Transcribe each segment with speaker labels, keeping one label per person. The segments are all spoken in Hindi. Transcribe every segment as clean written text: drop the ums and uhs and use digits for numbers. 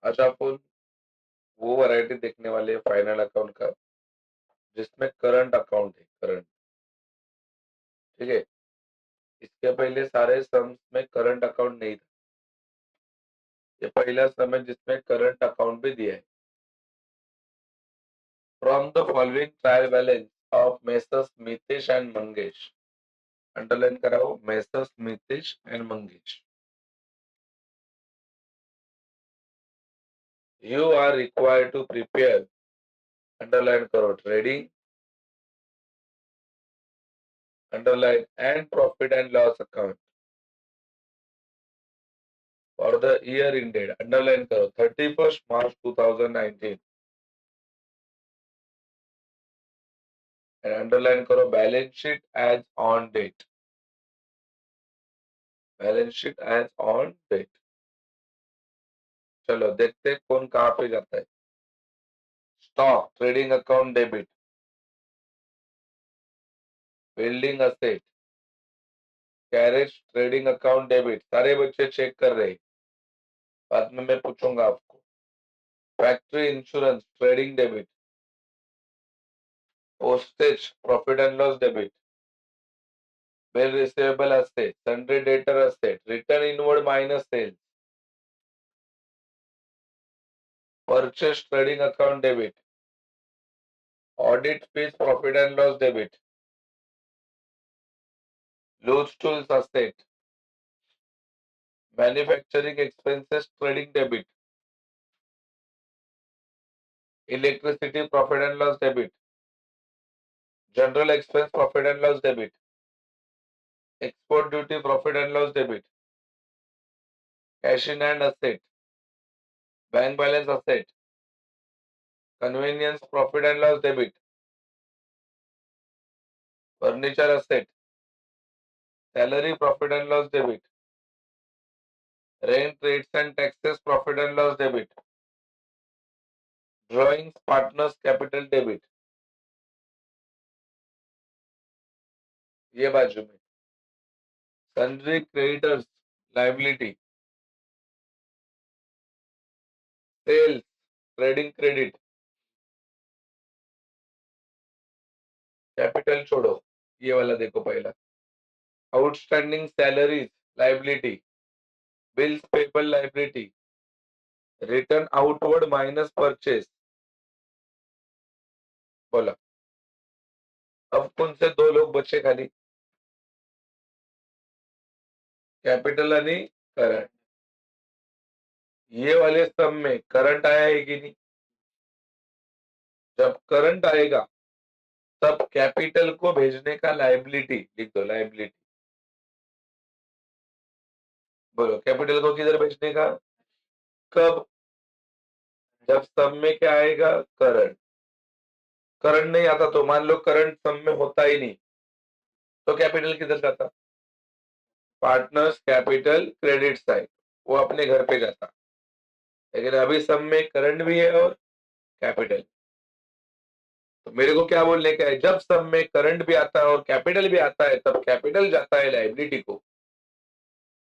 Speaker 1: आज अपन वो वैरायटी देखने वाले हैं फाइनल अकाउंट का जिसमें करंट अकाउंट है, करंट। ठीक है। इसके पहले सारे सम्स में करंट अकाउंट नहीं था। ये पहला सम है जिसमें करंट अकाउंट भी दिया है। From the following trial balance of Messrs Mitesh and Mangesh. Underline कराओ, Messrs Mitesh and Mangesh. You are required to prepare, underline करो, trading, underline and profit and loss account for the year ended, underline करो 31st March 2019 and अंडरलाइन करो balance sheet as on date, balance sheet as on date. चलो देखते हैं कौन कहाँ पे जाता है। Stock trading account debit, building asset, carriage trading account debit. सारे बच्चे चेक कर रहे हैं, बाद में मैं पूछूंगा आपको। Factory insurance trading debit, postage profit and loss debit, bill receivable asset, sundry debtor asset, return inward minus sales, purchase trading account debit, audit fees profit and loss debit, loose tools asset, manufacturing expenses trading debit, electricity profit and loss debit, general expense profit and loss debit, export duty profit and loss debit, cash in hand asset, bank balance asset, convenience profit and loss debit, furniture asset, salary profit and loss debit, rent rates and taxes profit and loss debit, drawings partners capital debit। ये बाजू में sundry creditors liability, sales trading credit, capital छोड़ो, ये वाला देखो पहला। Outstanding salaries liability, bills payable liability, return outward minus purchase. बोला, अब कौन से दो लोग बचे खाली? कैपिटल आणि करंट। ये वाले सब में करंट आया है कि नहीं? जब करंट आएगा तब कैपिटल को भेजने का लाइबिलिटी लिख दो, लाइबिलिटी। बोलो, कैपिटल को किधर भेजने का? कब? जब सब में क्या आएगा? करंट। करंट नहीं आता तो मान लो करंट सब में होता ही नहीं, तो कैपिटल किधर जाता? पार्टनर्स कैपिटल क्रेडिट साइड, वो अपने घर पे जाता। लेकिन अभी सब में करंट भी है और कैपिटल। तो मेरे को क्या बोलने का है, जब सब में करंट भी आता है और कैपिटल भी आता है तब कैपिटल जाता है लाइबिलिटी को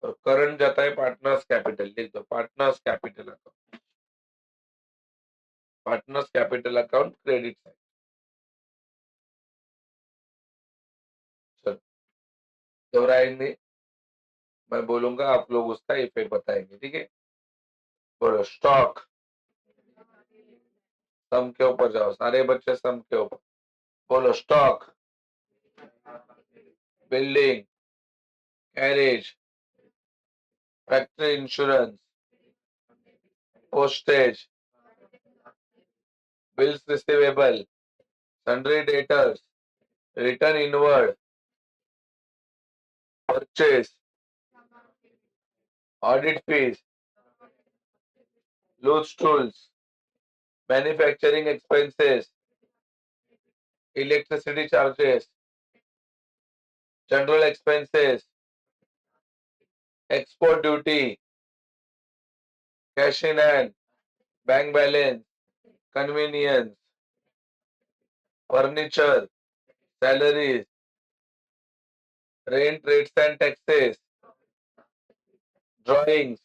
Speaker 1: और करंट जाता है पार्टनर्स कैपिटल। लिख दो, partners capital account, partners capital account credit side. चलो, दोहराएंगे, मैं बोलूंगा, आप लोग उसका इफेक्ट बताएंगे, ठीक है? बोलो, स्टॉक, सम के ऊपर जाओ, सारे बच्चे सम के ऊपर। बोलो, stock, building, carriage, factory insurance, postage, bills receivable, sundry debtors, return inward, purchase, audit fees, loose tools, manufacturing expenses, electricity charges, general expenses, export duty, cash in hand, bank balance, convenience, furniture, salaries, rent rates and taxes, drawings,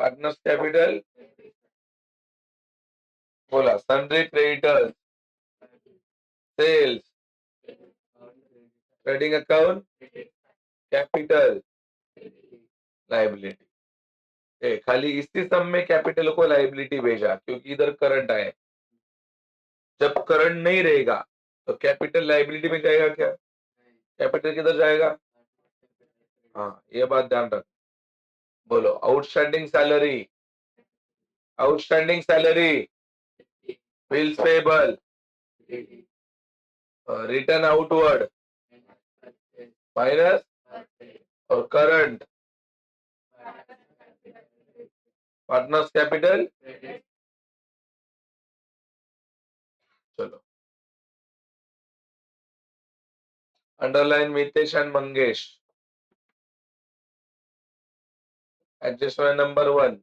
Speaker 1: partners capital बोला, sundry creditors, sales, trading account, capital, liability. खाली इसी सम में कैपिटल को लाइबिलिटी भेजा क्योंकि इधर करंट आया। जब करंट नहीं रहेगा तो कैपिटल लाइबिलिटी में जाएगा क्या? कैपिटल किधर जाएगा? हाँ, ये बात ध्यान रख। बोलो, outstanding salary, outstanding salary, bills payable, return outward minus और करंट, पार्टनर्स कैपिटल। चलो, underline Mitesh and Mangesh, adjustment number 1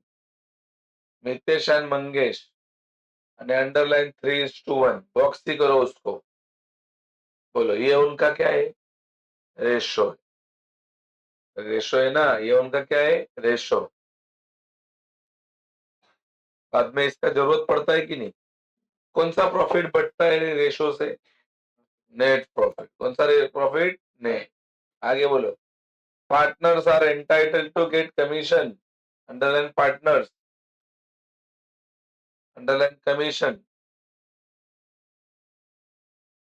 Speaker 1: Mitesh and Mangesh, underline 3:1 box ही करो उसको। बोलो, ये उनका क्या है? रेशो। रेशो है ना, ये उनका क्या है? रेशो। बाद में इसका जरूरत पड़ता है कि नहीं? कौन सा प्रॉफिट बढ़ता है रेशो से? Net profit. कौन सा प्रॉफिट? नेट। आगे बोलो, partners are entitled to get commission, underline partners, underline commission,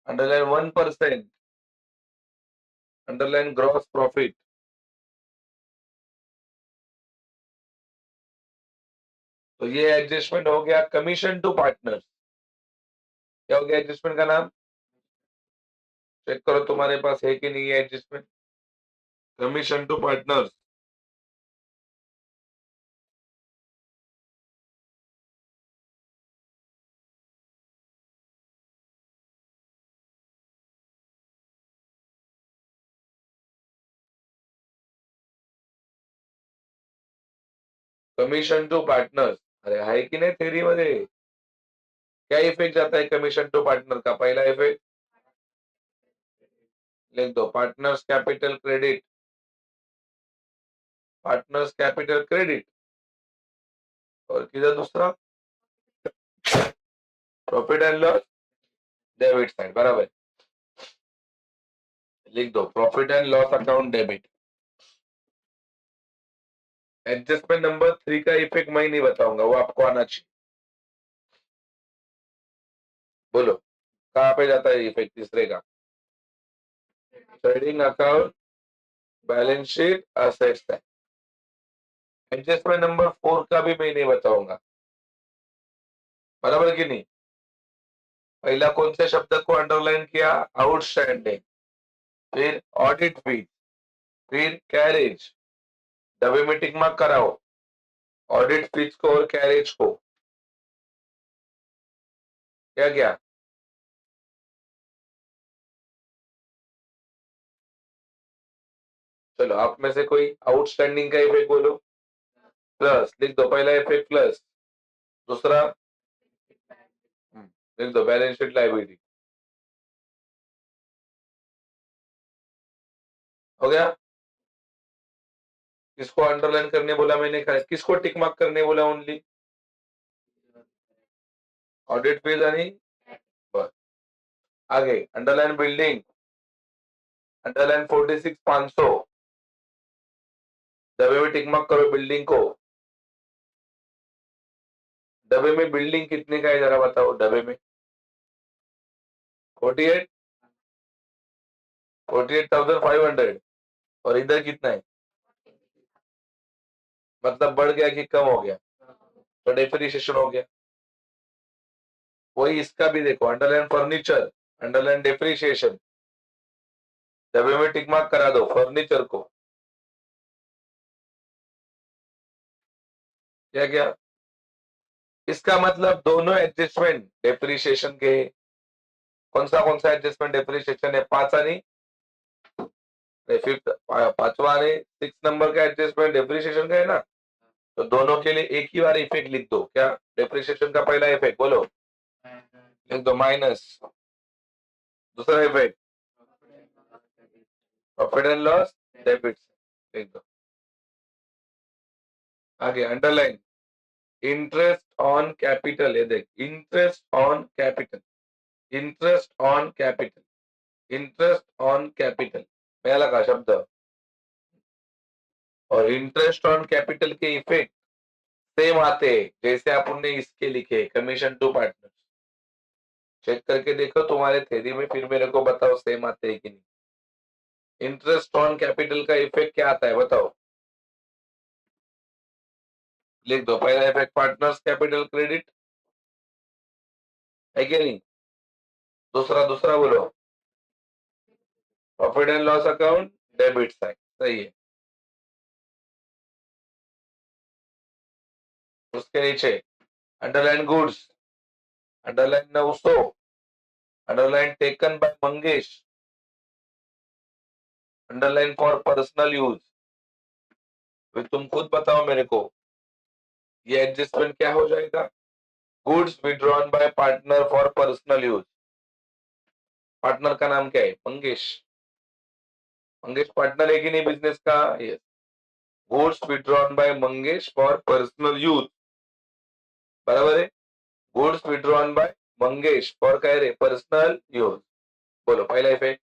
Speaker 1: underline 1%, underline gross profit. तो ये एडजस्टमेंट हो गया कमीशन टू पार्टनर्स। क्या हो गया एडजस्टमेंट का नाम? चेक करो तुम्हारे पास है कि नहीं है adjustment. Commission to partners. Commission to partners, अरे आहे की नाही थेरी मध्ये? क्या इफेक्ट जाता है कमीशन टू पार्टनर का? पहला इफेक्ट लिख दो, partners capital credit, partners capital credit. और किधर दूसरा? Profit and loss debit side, बराबर। लिख दो, profit and loss account debit. Adjustment number 3 का इफेक्ट मैं नहीं बताऊंगा, वो आपको आना चाहिए। बोलो, कहां पे जाता है इफेक्ट तीसरे का? Trading account, balance sheet, assets है। एडजस्टमेंट नंबर 4 का भी मैं नहीं बताऊंगा, बराबर कि नहीं? पहला कौन से शब्द को अंडरलाइन किया? आउटस्टैंडिंग, फिर ऑडिट फीस, फिर कैरेज। डब्बे में टिक मार्क कराओ ऑडिट फीस को और कैरेज को। क्या क्या? चलो, आप में से कोई आउटस्टैंडिंग का इफेक्ट बोलो। प्लस लिख दो, पहला इफेक्ट प्लस। दूसरा लिख दो, बैलेंस शीट लाइबिलिटी। हो गया? किसको अंडरलाइन करने बोला मैंने? किसको टिक मार्क करने बोला? ओनली ऑडिट फीस आणि बस। आगे अंडरलाइन बिल्डिंग, अंडरलाइन 46,500। डब्बे में टिक मार्क करो बिल्डिंग को। डब्बे में बिल्डिंग कितने का है जरा बताओ? डब्बे में 48, 48,500। और इधर कितना है? मतलब बढ़ गया कि कम हो गया? तो डेप्रिसिएशन हो गया। वही इसका भी देखो, अंडरलाइन फर्नीचर, अंडरलाइन डेप्रिसिएशन। डब्बे में टिक मार्क करा दो फर्नीचर को। क्या क्या? इसका मतलब दोनों एडजस्टमेंट डेप्रिसिएशन के। कौन सा एडजस्टमेंट डेप्रिसिएशन है? 5 आणि फिफ्थ, पांचवा आणि 6 नंबर का एडजस्टमेंट डेप्रिसिएशन का है ना। तो दोनों के लिए एक ही बार इफेक्ट लिख दो। क्या डेप्रिसिएशन का पहला इफेक्ट? बोलो, लिख दो माइनस। दूसरा effect profit and loss debit, लिख दो। आगे अंडरलाइन इंटरेस्ट ऑन कैपिटल, ये देख interest on capital, interest on capital, interest on capital मिळाला का शब्द? और इंटरेस्ट ऑन कैपिटल के इफेक्ट सेम आते हैं जैसे अपन ने इसके लिखे कमीशन टू पार्टनर्स। चेक करके देखो तुम्हारे थ्योरी में, फिर मेरे को बताओ सेम आते हैं कि नहीं। इंटरेस्ट ऑन कैपिटल का इफेक्ट क्या आता है बताओ, लिख दो। पहला इफेक्ट पार्टनर्स कैपिटल क्रेडिट है कि नहीं? दूसरा दूसरा बोलो, profit and loss account debit side, सही है। उसके नीचे underline goods, underline 900, underline taken by Mangesh, underline for personal use. तुम खुद बताओ मेरे को, ये एडजस्टमेंट क्या हो जाएगा? Goods withdrawn bye partner for personal use. Partner का नाम क्या है? मंगेश। मंगेश पार्टनर है कि नहीं बिजनेस का? Yes. Goods withdrawn by Mangesh for personal use, बराबर है। Goods withdrawn by Mangesh for काय रे? Personal use. बोलो पहला इफेक्ट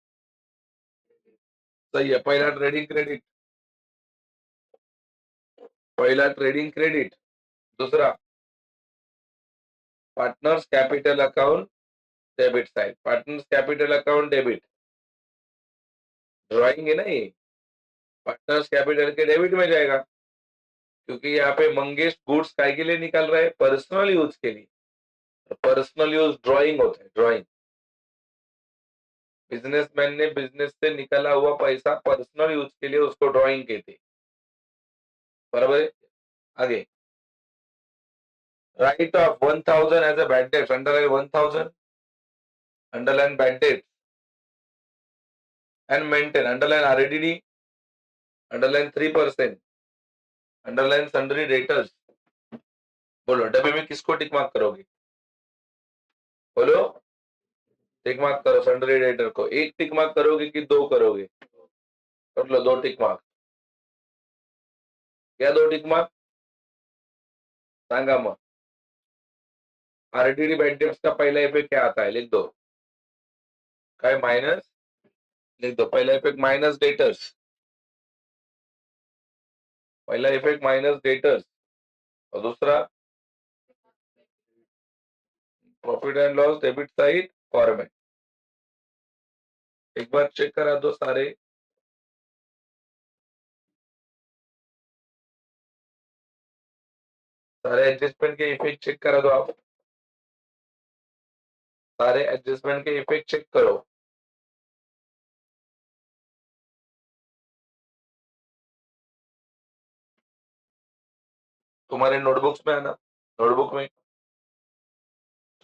Speaker 1: सही है। पहला ट्रेडिंग क्रेडिट, पहला ट्रेडिंग क्रेडिट। दूसरा partners capital account debit side, partners capital account debit, drawing है ना ये, पार्टनर्स कैपिटल के डेबिट में जाएगा, क्योंकि यहाँ पे मंगेश गुड्स काय के लिए निकाल रहा है? पर्सनल यूज के लिए। पर्सनल यूज ड्राइंग होता है, ड्राइंग। बिजनेसमैन ने बिजनेस से निकाला हुआ पैसा पर्सनल यूज के लिए, उसको ड्राइंग कहते, बराबर है। आगे write off 1000 as a bad debt, underline 1000, underline bad debt and maintain, underline RDD, underline 3%, underline sundry debtors. बोलो डब्बे में किसको टिक मार्क करोगे? बोलो, टिक मार्क करो सन्ड्री डेटर को। एक टिक मार्क करोगे कि दो करोगे? कर लो 2 टिक मार्क। क्या 2 टिक मार्क? सांगा मग। आरडीडी बैड डेट्स का पहला इफेक्ट क्या आता है? लिख दो। काय माइनस, लिख दो पहला इफेक्ट माइनस डेटर्स, पहला इफेक्ट माइनस डेटर्स। और दूसरा profit and loss debit side format. एक बार चेक करा दो सारे, सारे एडजस्टमेंट के इफेक्ट चेक करा दो आप, सारे एडजस्टमेंट के इफेक्ट चेक करो। तुम्हारे नोटबुक्स में आना, नोटबुक में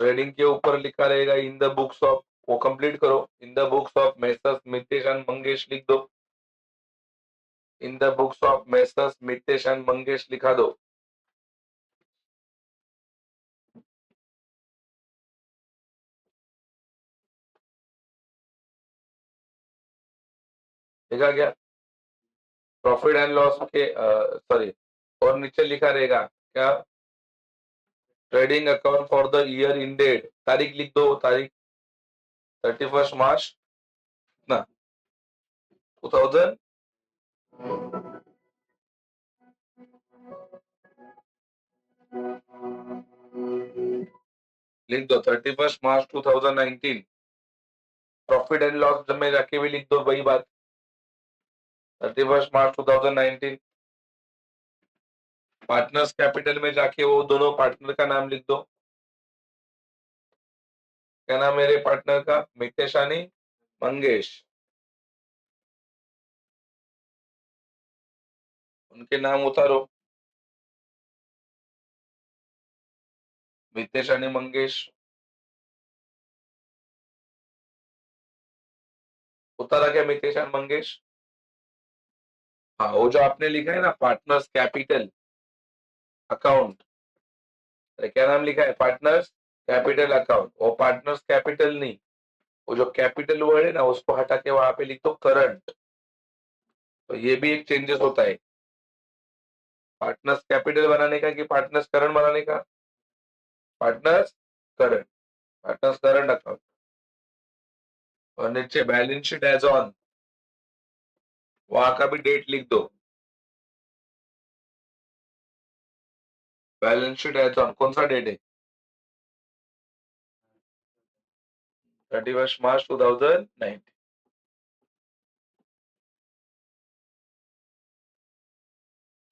Speaker 1: ट्रेडिंग के ऊपर लिखा रहेगा इन द बुक्स ऑफ, वो कंप्लीट करो। In the books of Messrs Mitesh and Mangesh लिख दो। In the books of Messrs Mitesh and Mangesh लिखा दो। लिखा गया? प्रॉफिट एंड लॉस के सॉरी, और नीचे लिखा रहेगा क्या? Trading account for the year ended, तारीख लिख दो, तारीख 31 मार्च ना 2000, लिख दो 31 मार्च 2019। प्रॉफिट एंड लॉस में जाके भी लिख दो वही बात, 31 मार्च 2019। पार्टनर्स कैपिटल में जाके वो दोनों पार्टनर का नाम लिख दो। क्या नाम मेरे पार्टनर का? मितेशानी मंगेश। उनके नाम उतारो, मितेशानी मंगेश उतारा क्या? मितेश और मंगेश। हाँ, वो जो आपने लिखा है ना पार्टनर्स कैपिटल अकाउंट, क्या नाम लिखा है? Partners capital account. वो पार्टनर्स कैपिटल नहीं, वो जो कैपिटल वर्ड है ना उसको हटा के वहां पे लिख दो करंट। तो ये भी एक चेंजेस होता है। पार्टनर्स कैपिटल बनाने का कि पार्टनर्स करंट बनाने का? Partners current, partners current account. और नीचे बैलेंस शीट एज ऑन, वहां का भी डेट लिख दो। बैलेंस शीट एज ऑन कौन सा डेट है? 31 मार्च 2019।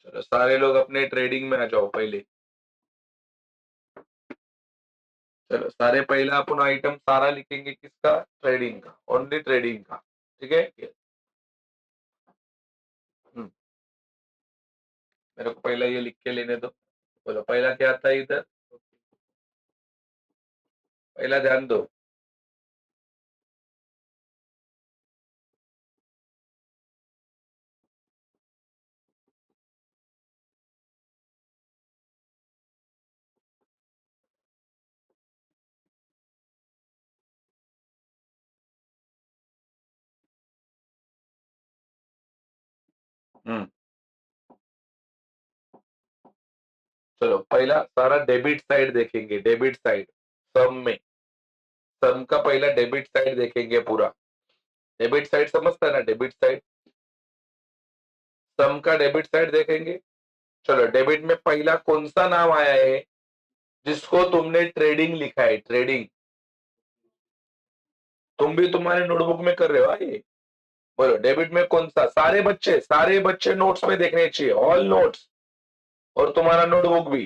Speaker 1: चलो सारे लोग अपने ट्रेडिंग में आ जाओ पहले। चलो सारे पहला अपन आइटम सारा लिखेंगे किसका? ट्रेडिंग का, ओनली ट्रेडिंग का। ठीक है, मेरे को पहला ये लिख के लेने दो। बोलो पहला क्या था इधर? पहला ध्यान दो। हम्म चलो पहला सारा डेबिट साइड देखेंगे, डेबिट साइड सम में। सम का पहला डेबिट साइड देखेंगे पूरा। डेबिट साइड समझता है ना? डेबिट साइड, सम का डेबिट साइड देखेंगे। चलो डेबिट में पहला कौन सा नाम आया है जिसको तुमने ट्रेडिंग लिखा है? ट्रेडिंग तुम भी तुम्हारे नोटबुक में कर रहे हो ये। बोलो डेबिट में कौन सा? सारे बच्चे नोट्स में देखने चाहिए, ऑल नोट्स, और तुम्हारा नोटबुक भी।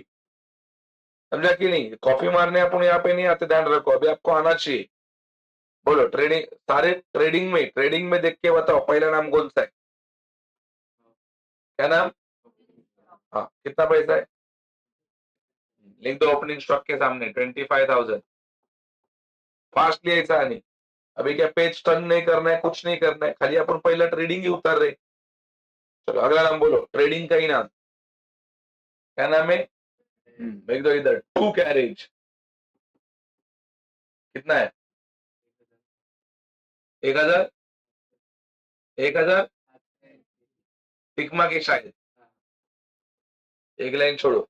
Speaker 1: समझा कि नहीं? कॉफी मारने अपन यहाँ पे नहीं आते, ध्यान रखो, अभी आपको आना चाहिए। बोलो ट्रेडिंग, सारे ट्रेडिंग में देख के बताओ पहला नाम कौन सा है? क्या नाम? हाँ, कितना पैसा है? लिख दो ओपनिंग स्टॉक के सामने 25,000। फास्ट लिहायचा नहीं। अभी क्या पेज टर्न नहीं करना है, कुछ नहीं करना है, खाली अपन पहला ट्रेडिंग ही उतार रहे। चलो अगला नाम बोलो, ट्रेडिंग का ही नाम क्या नाम है? लिख दो इधर, टू कैरेज। कितना है? 1,000, 1,000 टिकमा के शायद। एक लाइन छोड़ो।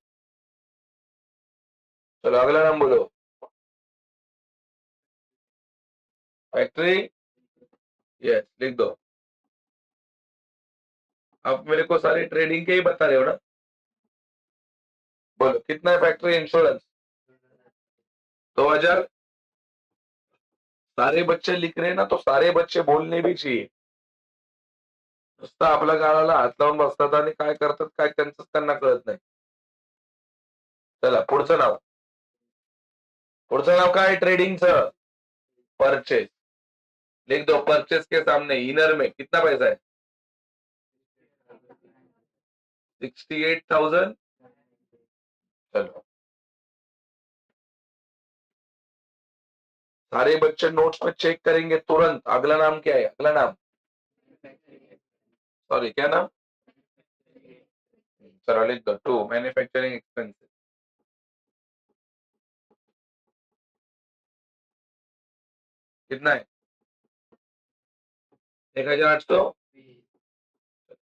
Speaker 1: चलो अगला नाम बोलो, फैक्ट्री। यस, लिख दो। आप मेरे को सारी ट्रेडिंग के ही बता रहे हो ना? बोलो कितना है फैक्ट्री इंश्योरेंस? 2,000। सारे बच्चे लिख रहे हैं ना, तो सारे बच्चे बोलने भी चाहिए। नुसतं आपल्या गाळाला हात लावून बसतात आणि काय करतात काय त्यांचंच त्यांना कळत नाही. चला पुढचं नाव. पुढचं नाव काय ट्रेडिंगचं? परचेस। लिख दो परचेस के सामने इनर में कितना पैसा है? 68,000। चलो सारे बच्चे नोट्स में चेक करेंगे तुरंत। अगला नाम क्या है? अगला नाम, सॉरी क्या नाम? चलो लिख दो, टू मैन्युफैक्चरिंग एक्सपेंसेस। कितना है? 1,800।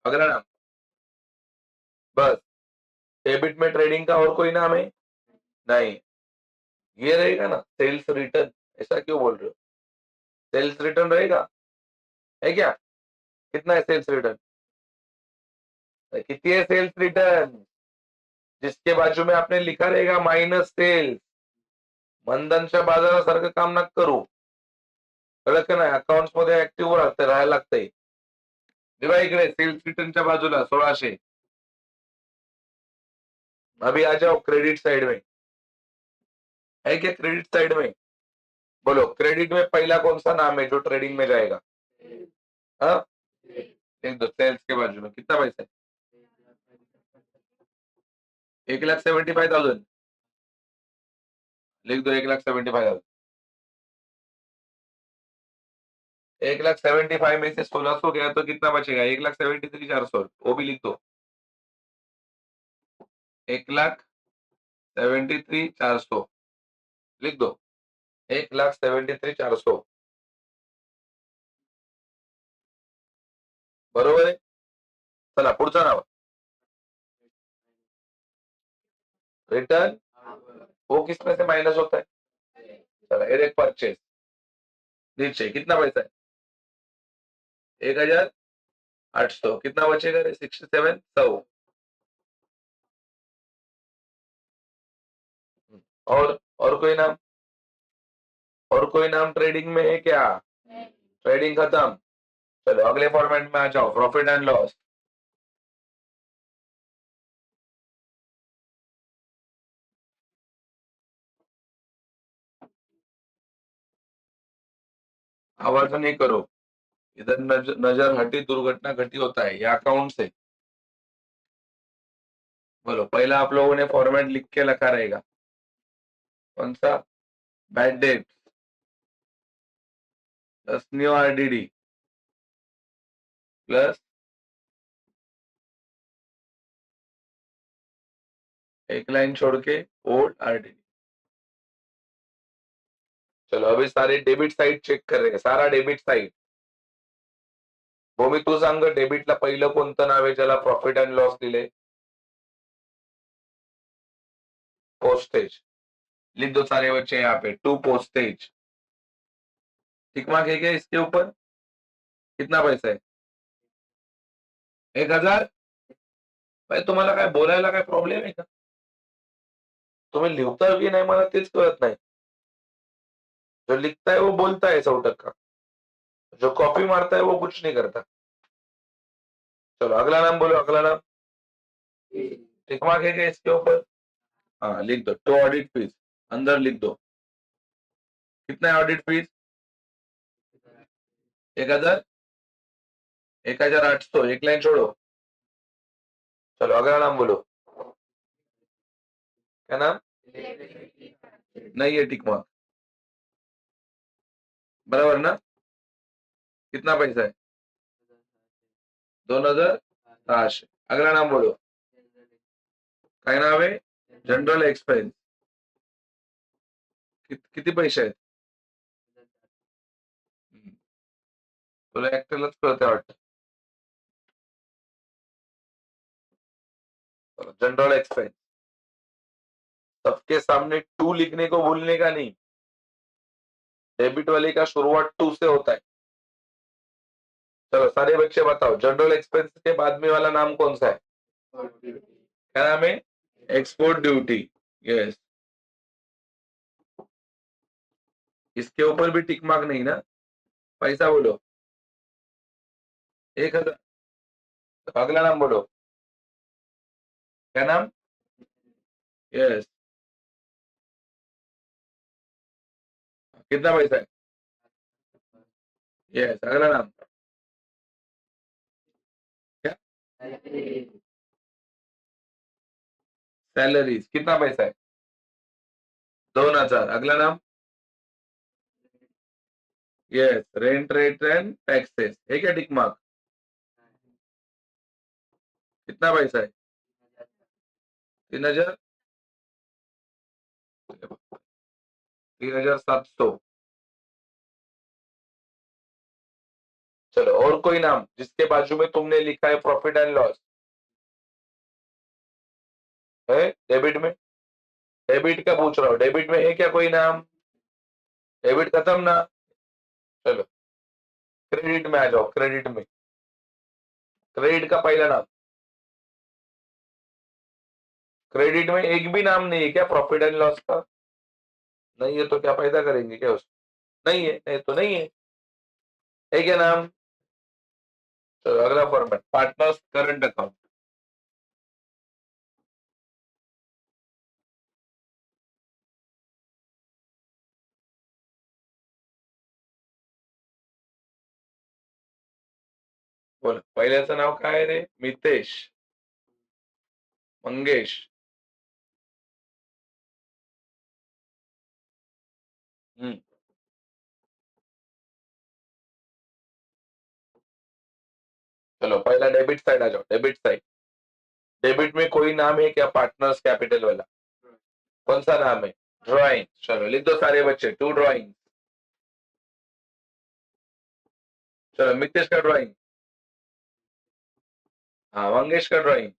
Speaker 1: अगला नाम, बस। डेबिट में ट्रेडिंग का और कोई नाम है? नहीं। ये रहेगा ना सेल्स रिटर्न। ऐसा क्यों बोल रहे हो? सेल्स रिटर्न रहेगा, है क्या? कितना है सेल्स रिटर्न? कितनी है सेल्स रिटर्न? जिसके बाजू में आपने लिखा रहेगा माइनस सेल्स। मंदनच्या बाजारासारखं काम नका करू, कळलं का नाही? अकाउंट्स मध्ये ऍक्टिव्ह राहायला लागतंय. दिवा इकडे सेल्स रिटर्नच्या बाजूला 1,600। अभी आ जाओ क्रेडिट साइड में, है क्या क्रेडिट साइड में? बोलो क्रेडिट में पहला कौन सा नाम है जो ट्रेडिंग में जाएगा? हाँ, एक दो सेल्स के बाजू में कितना पैसा है? 1,75,000। लिख दो 1,75,000। 1,75,000 में से 1,600 गया तो कितना बचेगा? 1,73,400, वो भी लिख दो। 1,73,400 लिख दो। 1,73,400 बरोबर आहे? चला पुढचं नाव. रिटर्न वो किसमें से माइनस होता है? चलो एक परचेज नीचे कितना पैसा है? 1800 कितना बचेगा रे? 67 100 और कोई नाम? और कोई नाम ट्रेडिंग में है क्या? ट्रेडिंग खत्म। चलो अगले फॉर्मेट में आ जाओ, प्रॉफिट एंड लॉस। आवाज नहीं करो, इधर नजर हटी दुर्घटना घटी होता है, ये अकाउंट से। बोलो, पहला आप लोगों ने फॉर्मेट लिख के रखा रहेगा, कौन सा? Bad debt plus new RDD plus एक लाइन छोड़ के ओल्ड आरडीडी। चलो अभी सारे डेबिट साइड चेक कर रहे हैं, सारा डेबिट साइड। भूमी तू सांग, डेबिटला पहिलं कोणतं नाव आहे ज्याला प्रॉफिट अँड लॉस दिले? पोस्टेज। लिख दो सारे बच्चे यहाँ पे, टू पोस्टेज। टिक मार्क है क्या इसके ऊपर? कितना पैसा है? 1000। भाई तुम्हाला काय बोलायला काय प्रॉब्लेम आहे का? तुम्ही लिखता भी नाही, मला तेच कळत नाही। जो लिखता है वो बोलता है 100%, जो कॉपी मारता है वो कुछ नहीं करता। चलो अगला नाम बोलो, अगला नाम। टिक मार्क है क्या इसके ऊपर? हाँ लिख दो, टू ऑडिट फीस अंदर लिख दो। कितना है ऑडिट फीस? 1000 1800, एक लाइन छोड़ो। चलो अगला नाम बोलो, क्या नाम? नहीं है टिक मार्क, बराबर ना? कितना पैसा है? 2600। अगला नाम बोलो, काय नाव आहे? General expense. किती पैसे आहेत? तुला एकट्यालाच कळतंय वाटतं। जनरल एक्सपेंस, सबके सामने टू लिखने को भूलने का नहीं। डेबिट वाले का शुरुआत टू से होता है। चलो सारे बच्चे बताओ, जनरल एक्सपेंस के बाद में वाला नाम कौन सा है? क्या नाम है? Export duty. यस, इसके ऊपर भी टिक मार्क नहीं ना? पैसा बोलो, 1000। अगला नाम बोलो, क्या नाम? यस, कितना पैसा है? यस, अगला नाम क्या? सैलरीज, कितना पैसा है? 2000। अगला नाम? Yes, rent rate and taxes है क्या टिक मार्क? कितना पैसा है? 3000। 3700। चलो और कोई नाम जिसके बाजू में तुमने लिखा है प्रॉफिट एंड लॉस है डेबिट में? डेबिट का पूछ रहा हूँ, डेबिट में है क्या कोई नाम? डेबिट खत्म ना? चलो क्रेडिट में आ जाओ, क्रेडिट में। क्रेडिट का पहला नाम। क्रेडिट में एक भी नाम नहीं है क्या प्रॉफिट एंड लॉस का? नहीं है तो क्या पैदा करेंगे क्या उसको? नहीं है, नहीं तो नहीं है क्या नाम? चलो अगला फॉर्मेट, पार्टनर्स करंट अकाउंट। बोल, पहिल्याचं नाव काय आहे रे? मितेश, मंगेश। चलो पहला डेबिट साइड आ जाओ, डेबिट साइड। डेबिट में कोई नाम है क्या पार्टनर्स कैपिटल वाला? कौन सा नाम है? ड्राइंग। चलो लिख दो सारे बच्चे, टू ड्राइंग। चलो मितेश का ड्राइंग, हाँ मंगेश का ड्राइंग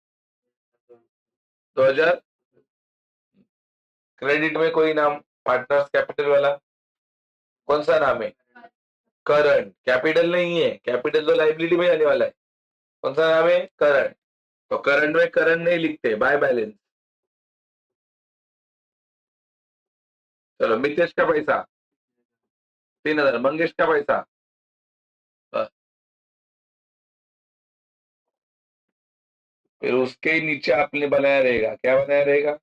Speaker 1: 2000। क्रेडिट में कोई नाम पार्टनर्स कैपिटल वाला कौन सा नाम है? करंट। कैपिटल नहीं है, कैपिटल तो लाइबिलिटी में आने वाला है। कौन सा नाम है? करंट। तो करंट में करंट नहीं लिखते, बाय बैलेंस। चलो, मितेश का पैसा 3,000, मंगेश का पैसा फिर उसके नीचे आपने बनाया रहेगा, क्या बनाया रहेगा?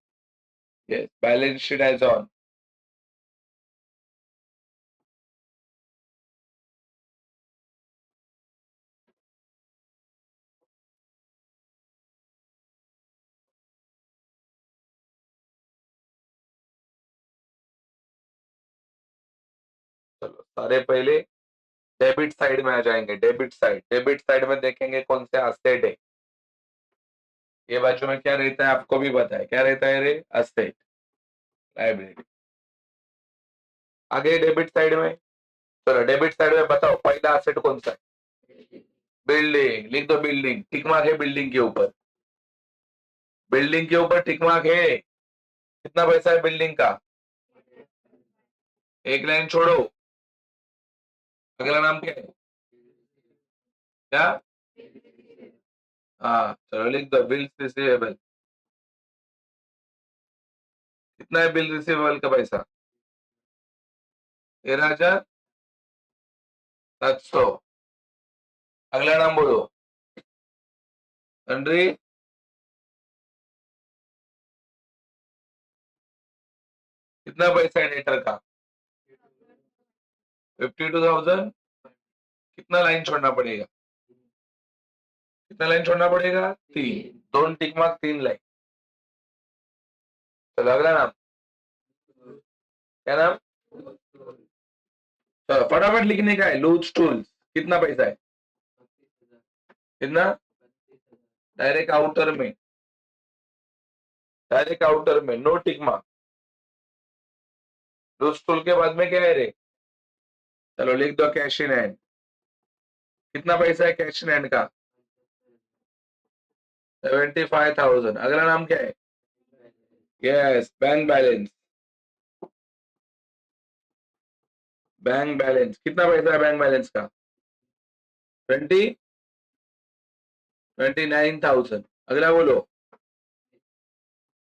Speaker 1: Yes, balance sheet as on. चलो, सारे पहले डेबिट साइड में आ जाएंगे। डेबिट साइड में देखेंगे कौन से असेट है। ये बाजू में क्या रहता है आपको भी पता है, क्या रहता है रे? Asset, liability. आगे डेबिट साइड में, चलो डेबिट साइड में बताओ पहला असेट कौन सा है? बिल्डिंग। लिख दो बिल्डिंग, टिक मार्क है बिल्डिंग के ऊपर। बिल्डिंग के ऊपर टिक मार्क है। कितना पैसा है बिल्डिंग का? एक लाइन छोड़ो। अगला नाम क्या है? क्या? हाँ, चलो लिख दो बिल्स रिसीवेबल। कितना है बिल रिसीवेबल का पैसा? 13,700। अगला नाम बोलो। सन्ड्री। कितना पैसा है डेटर का? 52,000। कितना लाइन छोड़ना पड़ेगा? कितना लाइन छोड़ना पड़ेगा? 3। दोनों टिक मार्क, 3 लाइन। चलो अगला नाम, क्या नाम? चलो फटाफट लिखने का है। Loose tools. कितना पैसा है? कितना? डायरेक्ट आउटर में, डायरेक्ट आउटर में no tick mark. Loose tool के बाद में क्या है रे? चलो लिख दो कैश इन हैंड। कितना पैसा है कैश इन हैंड का? 75,000। अगला नाम क्या है? Yes, bank balance. Bank balance कितना पैसा है बैंक बैलेंस का? 29,000। अगला बोलो,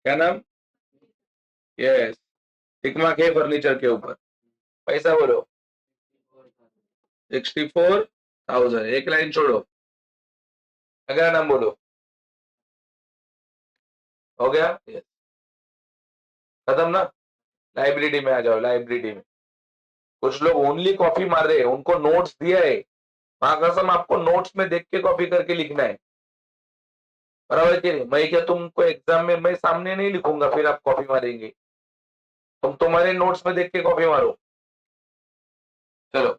Speaker 1: क्या नाम? यस, टिक मार्क है फर्नीचर के ऊपर। पैसा बोलो। 64,000। एक लाइन छोड़ो। अगला नाम बोलो। हो गया? यस, खत्म ना? लाइब्रेरी में आ जाओ। लाइब्रेरी में कुछ लोग ओनली कॉपी मार रहे हैं, उनको नोट्स दिया है। वहां कसम आपको नोट्स में देख के कॉपी करके लिखना है, बराबर कि नहीं? मैं क्या तुमको एग्जाम में मैं सामने नहीं लिखूंगा फिर आप कॉपी मारेंगे। तुम तुम्हारे नोट्स में देख के कॉपी मारो। चलो,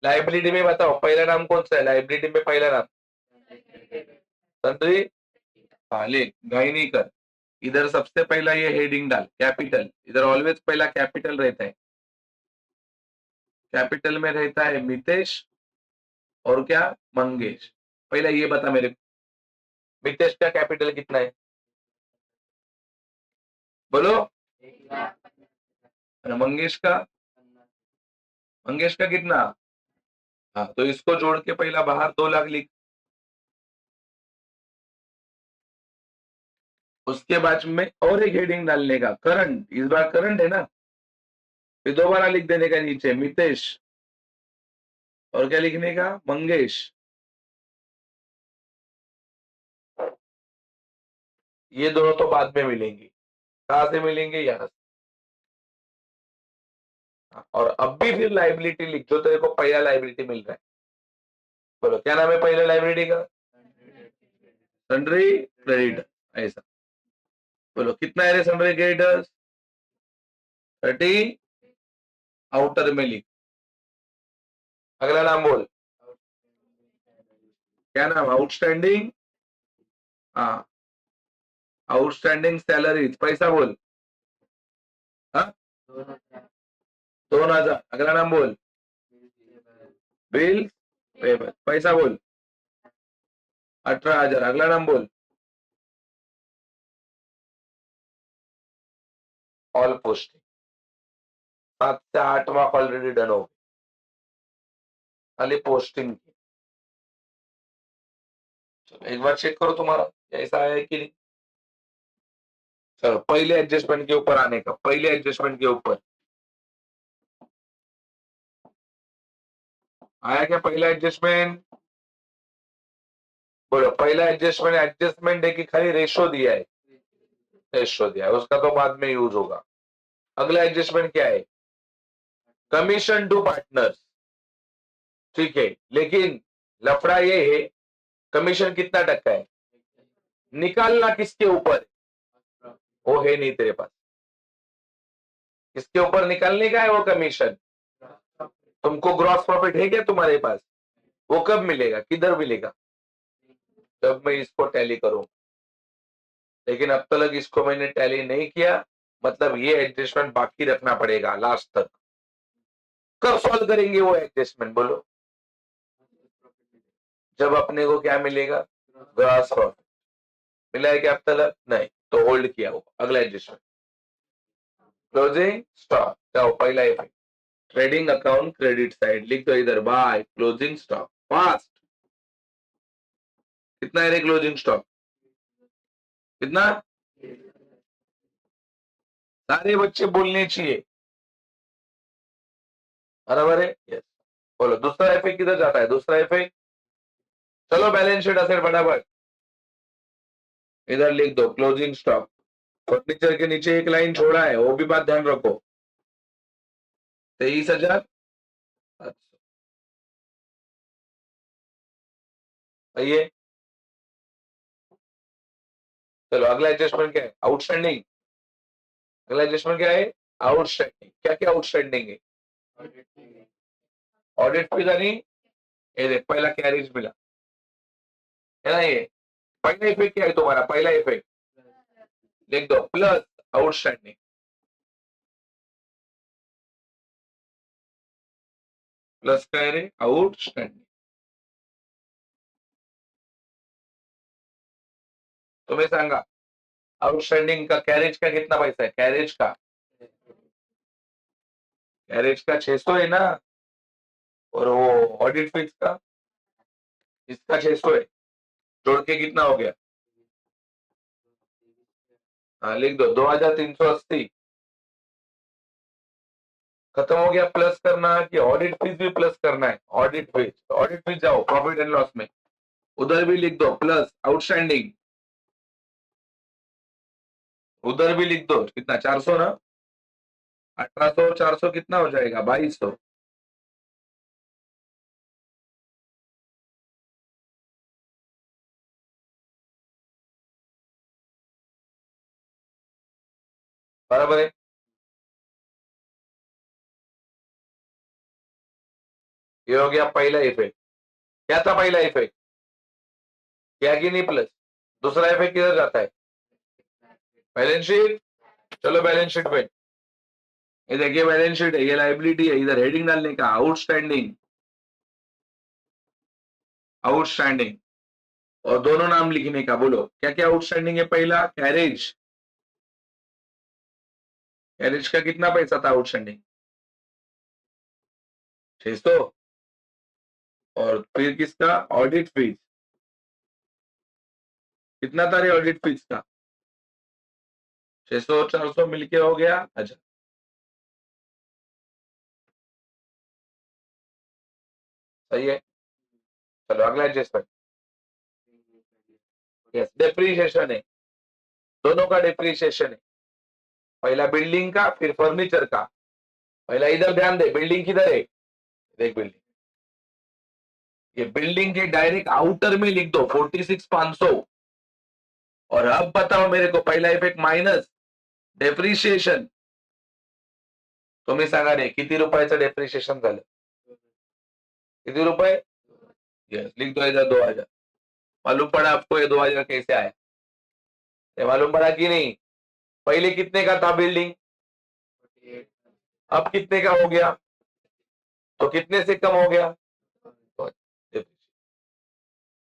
Speaker 1: लाइब्रेरी में बताओ पहला नाम कौन सा है? लाइब्रेरी में पहला नाम संतरी। हाँ, लिख, घाई नहीं कर। इधर सबसे पहला ये हेडिंग डाल, कैपिटल। इधर ऑलवेज पहला कैपिटल रहता है। कैपिटल में रहता है मितेश और क्या? मंगेश। पहला ये बता मेरे, मितेश का कैपिटल कितना है? बोलो। और मंगेश का कितना? हाँ, तो इसको जोड़ के पहला बाहर 2 लाख लिख। उसके बाद में और एक हेडिंग डालने का, करंट। इस बार करंट है ना, फिर दोबारा लिख देने का नीचे मितेश और क्या लिखने का? मंगेश। ये दोनों तो बाद में मिलेंगे। कहां से मिलेंगे? यहाँ से। हाँ, और अब भी फिर लाइबिलिटी लिख, जो तेरे को पहला लाइबिलिटी मिल रहा है। बोलो क्या नाम है पहले लाइबिलिटी का? Sundry creditor. ऐसा बोलो, कितना है रे सन्ड्री क्रेडिटर्स? 30। आउटर में लिख। अगला नाम बोल, क्या नाम? आउटस्टैंडिंग। हाँ, आउटस्टैंडिंग सैलरी पैसा बोल। हाँ, 2,000। अगला नाम बोल, बिल पेबल पैसा बोल। 18,000। अगला नाम बोल, ऑल पोस्टिंग 7 से 8 मार्क ऑलरेडी डन हो गए, खाली पोस्टिंग की। चलो एक बार चेक करो तुम्हारा ऐसा आया है कि नहीं। चलो पहले एडजस्टमेंट के ऊपर आने का, पहले एडजस्टमेंट के ऊपर आया क्या पहला एडजस्टमेंट? बोलो पहला एडजस्टमेंट एडजस्टमेंट है कि खाली रेशो दिया है? रेशो दिया है, उसका तो बाद में यूज होगा। अगला एडजस्टमेंट क्या है? कमीशन टू पार्टनर्स, ठीक है, लेकिन लफड़ा ये है कमीशन कितना टक्का है, निकालना किसके ऊपर, वो है नहीं तेरे पास, किसके ऊपर निकालने का है वो कमीशन? तुमको ग्रॉस प्रॉफिट है क्या तुम्हारे पास? वो कब मिलेगा, किधर मिलेगा? जब मैं इसको टैली करूं, लेकिन अब तक इसको मैंने टैली नहीं किया, मतलब ये एडजस्टमेंट बाकी रखना पड़ेगा लास्ट तक। कब सॉल्व करेंगे वो एडजस्टमेंट बोलो? जब अपने को क्या मिलेगा, ग्रॉस प्रॉफिट मिला है क्या अब तक? नहीं, तो होल्ड किया होगा। अगला एडजस्टमेंट क्लोजिंग स्टॉक, जाओ पहला effect trading account credit side लिख दो इधर, बाय क्लोजिंग स्टॉक फास्ट। कितना है रे क्लोजिंग स्टॉक, कितना? सारे बच्चे बोलने चाहिए, बराबर है? यस। बोलो दूसरा इफेक्ट किधर जाता है, दूसरा इफेक्ट? चलो बैलेंस शीट असेट फटाफट इधर लिख दो, क्लोजिंग स्टॉक फर्नीचर के नीचे एक लाइन छोड़ा है, वो भी बात ध्यान रखो। 23,000, अच्छा सही है। चलो अगला एडजस्टमेंट क्या है, आउटस्टैंडिंग। अगला एडजस्टमेंट क्या है, आउटस्टैंडिंग। क्या क्या आउटस्टैंडिंग है? ऑडिट फीस आणि ये देख पहला कैरेज मिला है ना, ये पहला इफेक्ट क्या है तुम्हारा, पहला इफेक्ट लिख दो प्लस आउटस्टैंडिंग, प्लस काय रे, आउटस्टैंडिंग। तुम्हें सांगा आउटस्टैंडिंग का कैरेज का कितना पैसा है, कैरेज का 600 है ना, और वो ऑडिट फीस का इसका 600 है, जोड़ के कितना हो गया? हाँ लिख दो 2380 खत्म हो गया। प्लस करना कि ऑडिट फीस भी प्लस करना है? ऑडिट फीस जाओ प्रॉफिट एंड लॉस में, उधर भी लिख दो प्लस आउटस्टैंडिंग, उधर भी लिख दो कितना, 400 ना, 1800 400 कितना हो जाएगा, 2200। बराबर है? ये हो गया पहला इफेक्ट। क्या था पहला इफेक्ट, क्या कि नहीं प्लस? दूसरा इफेक्ट किधर जाता है, बैलेंस शीट। चलो बैलेंस शीट पे ये देखिए, बैलेंस शीट है, ये लाइबिलिटी है, इधर हेडिंग डालने का आउटस्टैंडिंग, आउटस्टैंडिंग, और दोनों नाम लिखने का। बोलो क्या क्या आउटस्टैंडिंग है, पहला कैरेज, कैरेज का कितना पैसा था आउटस्टैंडिंग, 600, और फिर किसका, ऑडिट फीस, कितना था रे ऑडिट फीस का, 600 400 मिलके हो गया। अच्छा सही है। चलो अगला एडजस्टमेंट, यस डेप्रीशिएशन है, दोनों का डेप्रीशिएशन है, पहला बिल्डिंग का फिर फर्नीचर का। पहला इधर ध्यान दे, बिल्डिंग किधर है, देख बिल्डिंग, ये बिल्डिंग के डायरेक्ट आउटर में लिख दो 46,500, और अब बताओ मेरे को पहला इफेक्ट माइनस डेप्रिशिएशन, तुम्ही सांगा रे किती रुपयाचं डेप्रिशिएशन झालं, किती रुपए? यस लिख दो इधर 2000। मालूम पड़ा आपको ये 2000 कैसे आया, ये मालूम पड़ा कि नहीं? पहले कितने का था बिल्डिंग, अब कितने का हो गया, तो कितने से कम हो गया, तो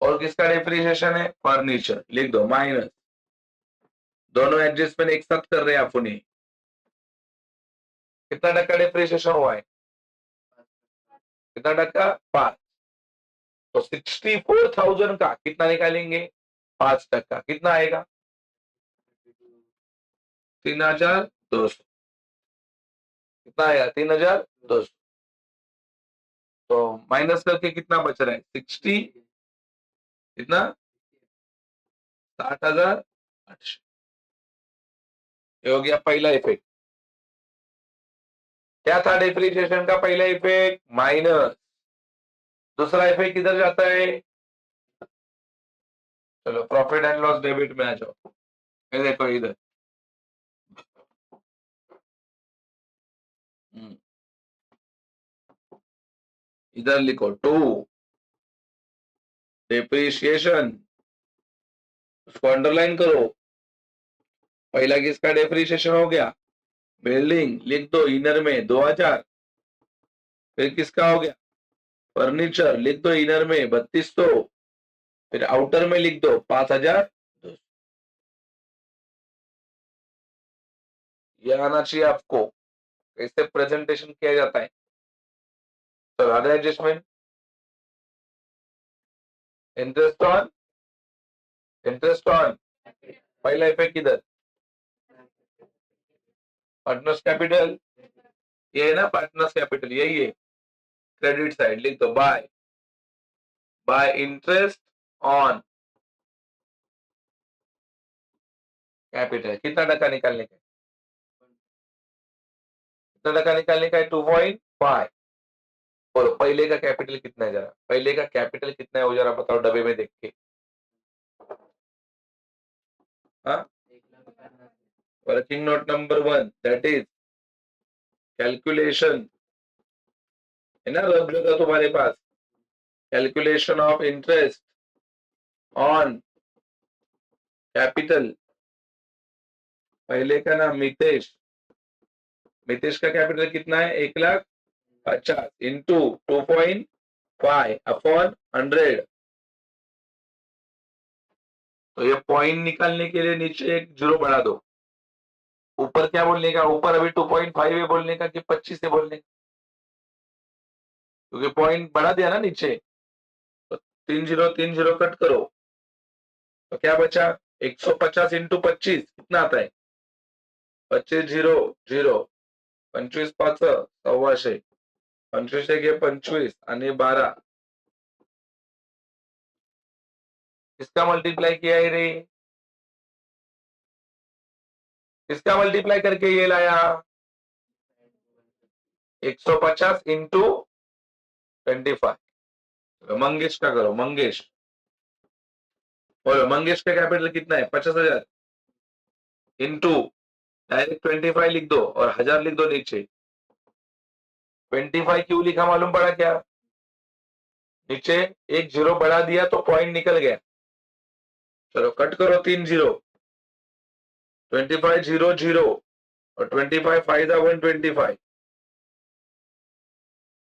Speaker 1: और किसका डेप्रिशिएशन है, फर्नीचर, लिख दो माइनस, दोनों एडजस्टमेंट एक साथ कर रहे हैं अपन, कितना टक्का डिप्रिसिएशन हुआ है? कितना टक्का? 5। तो 64,000 का कितना निकालेंगे? 5%। कितना आएगा? 3,200। कितना आएगा? 3,200। तो माइनस करके कितना बच रहा है? 60। कितना? 60,800। ये हो गया पहला इफेक्ट। क्या था डिप्रिसिएशन का पहला इफेक्ट? माइनस। दूसरा इफेक्ट किधर जाता है? चलो प्रॉफिट एंड लॉस डेबिट में आ जाओ। ये देखो इधर। इधर लिखो 2 डिप्रिसिएशन, उसको अंडरलाइन करो। पहला किसका डिप्रिसिएशन हो गया? बिल्डिंग। लिख दो इनर में 2,000। फिर किसका हो गया? फर्नीचर। लिख दो इनर में 3,200। फिर आउटर में लिख दो 5,000। ये आना चाहिए आपको कैसे प्रेजेंटेशन किया जाता है। तो अदर एडजस्टमेंट, इंटरेस्ट ऑन पहला इफेक्ट किधर? Partners capital. ये है ना पार्टनर्स कैपिटल, यही है। क्रेडिट साइड लिख दो बाय इंटरेस्ट ऑन कैपिटल। कितना टका निकालने का? कितना टका निकालने का है? 2.5। बोलो पहले का कैपिटल कितना है? जरा पहले का कैपिटल कितना है वो जरा बताओ डब्बे में देख के। हाँ, working note number 1 that is calculation, है ना रब लगा तुम्हारे पास। Calculation of interest on capital. पहले का नाम मितेश। मितेश का कैपिटल कितना है? 1,50,000 इंटू 2.5 अपॉन 100। तो ये पॉइंट निकालने के लिए नीचे एक जीरो बढ़ा दो। ऊपर क्या बोलने का? ऊपर अभी 2.5 है बोलने का कि 25 है बोलने का? क्योंकि पॉइंट बढ़ा दिया ना नीचे। तो 3 जीरो कट करो तो क्या बचा? 150 इंटू 25 कितना आता है? 25 जीरो जीरो 25 5 1,200। 25 एक 25 आणि 12 किसका मल्टीप्लाई किया है रे? किसका मल्टीप्लाई करके ये लाया? 150 इंटू 25। मंगेश का करो। मंगेश बोलो, मंगेश का कैपिटल कितना है? 50,000 इंटू डायरेक्ट 25 लिख दो और 1,000 लिख दो नीचे। 25 क्यों लिखा मालूम पड़ा क्या? नीचे एक जीरो बढ़ा दिया तो पॉइंट निकल गया। चलो कट करो 3 जीरो। 25 जीरो जीरो और 25 5 125।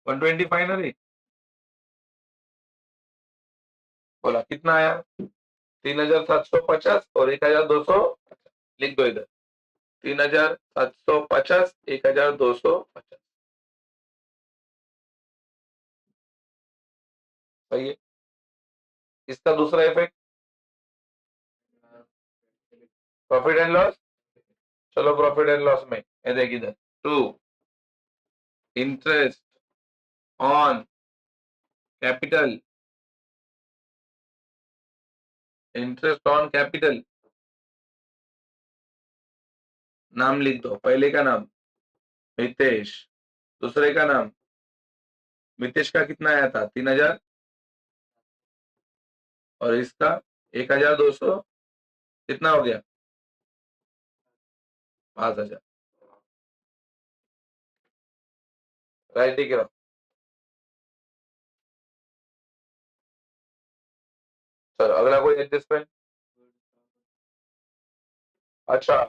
Speaker 1: 125 ना रे? बोला कितना आया? 3,750 और 1,200 लिख दो इधर। 3,750 1,250। सही है। इसका दूसरा इफेक्ट प्रॉफिट एंड लॉस। चलो प्रॉफिट एंड लॉस में ये देख इधर 2 interest on capital. Interest on capital नाम लिख दो। पहले का नाम मितेश, दूसरे का नाम मितेश का कितना आया था? 3,000 और इसका 1,200 कितना हो गया? 5,000। राइट ठीक है। चलो अगला कोई एडजस्टमेंट। अच्छा,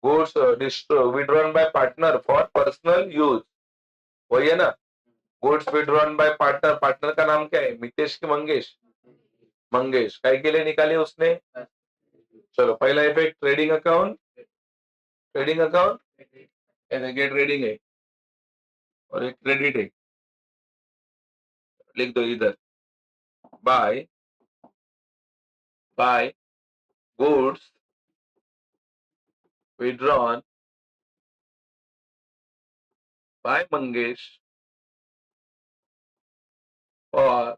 Speaker 1: goods withdrawn bye partner for personal use, वही है ना? Goods withdrawn bye partner. Partner का नाम क्या है? मितेश की मंगेश? मंगेश। काय के लिए निकाले उसने? चलो पहला इफेक्ट ट्रेडिंग अकाउंट देखिए ट्रेडिंग है और एक क्रेडिट है, लिख दो इधर, by goods withdrawn by Mangesh और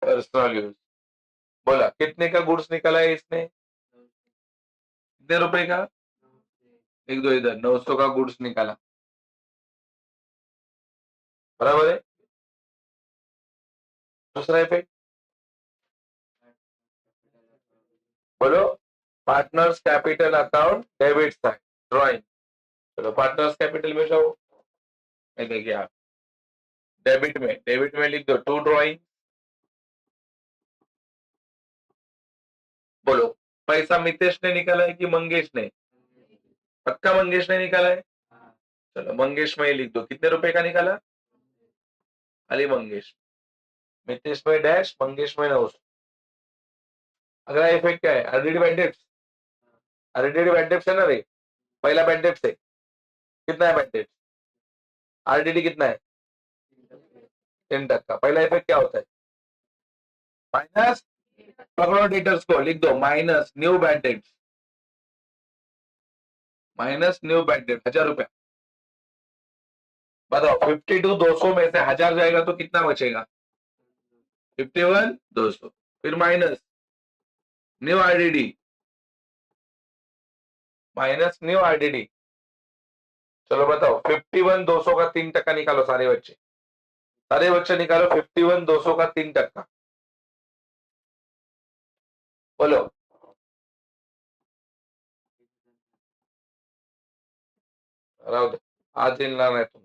Speaker 1: पर्सनल यूज। बोला कितने का गुड्स निकाला है इसने, कितने रुपए का, लिख दो इधर 900 का गुड्स निकाला, बराबर है। दूसरा इफेक्ट बोलो, partners capital account debit side drawing. चलो पार्टनर्स कैपिटल में जाओ, देखिए आप डेबिट में लिख दो टू ड्रॉइंग। बोलो पैसा मितेश ने निकाला है कि मंगेश ने, पक्का मंगेश ने निकाला है। चलो मंगेश में ही लिख दो, कितने रुपए का निकाला, अली मंगेश, मितेश में डैश, मंगेश में 900। अगला इफेक्ट क्या है, ऑलरेडी बैंडेट्स, ऑलरेडी बैंडेट्स है ना रे, पहला बैंडेट्स है, कितना है बैंडेट्स, आरडीडी कितना है 10%। पहला इफेक्ट क्या होता है, माइनस, पकड़ो डेटर्स को, लिख दो minus new bandits, minus new बैंडेट 1000 रुपया। बताओ 52 200 में से 1000 जाएगा तो कितना बचेगा, 51 200, फिर minus new RDD, minus new RDD. चलो बताओ 51 200 का 3% निकालो, सारे बच्चे निकालो 51 200 का 3%, बोलो। आज दिन लाना है तुम,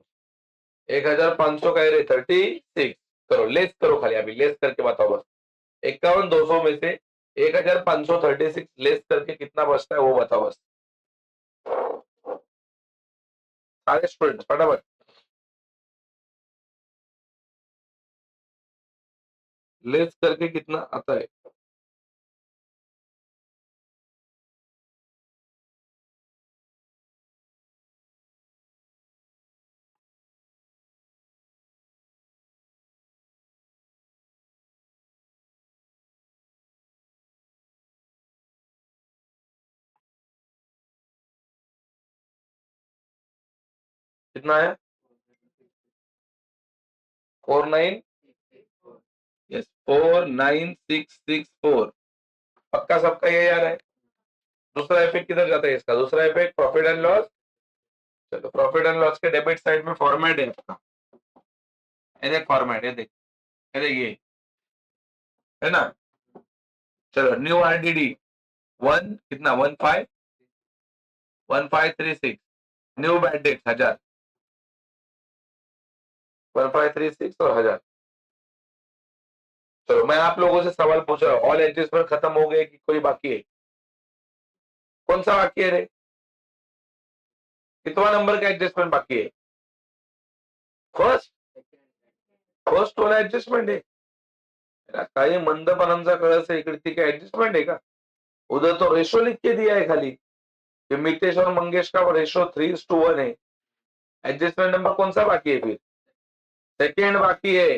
Speaker 1: 1500 कह रहे 36 करो, लेस करो, खाली अभी लेस करके बताओ बस, 51 200 में से 1536 लेस करके कितना बचता है वो बताओ बस, सारे स्टूडेंट फटाफट लेस करके कितना आता है। कितना है 49, यस 49664, पक्का सबका ये याद है। दूसरा इफेक्ट किधर जाता है इसका, दूसरा इफेक्ट प्रॉफिट एंड लॉस। चलो प्रॉफिट एंड लॉस के डेबिट साइड में फॉर्मेट है आपका, ये देख फॉर्मेट, ये देख ये है ना। चलो न्यू आरडीडी 1 कितना 1536, न्यू बैंडेट 1000, 1536 और 1000। चलो मैं आप लोगों से सवाल पूछ रहा हूँ, ऑल एडजस्टमेंट खत्म हो गए कि कोई बाकी है, कौन सा बाकी है रे, कितवा नंबर का एडजस्टमेंट बाकी है, फर्स्ट फर्स्ट वाला एडजस्टमेंट है। काही मंदपणांचा कळस आहे, इकडे ती काय एडजस्टमेंट है का, उधर तो रेशो लिख के दिया है खाली, मितेश और मंगेश का रेशो 3:1 है। एडजस्टमेंट नंबर कौन सा बाकी है, फिर सेकेंड बाकी है,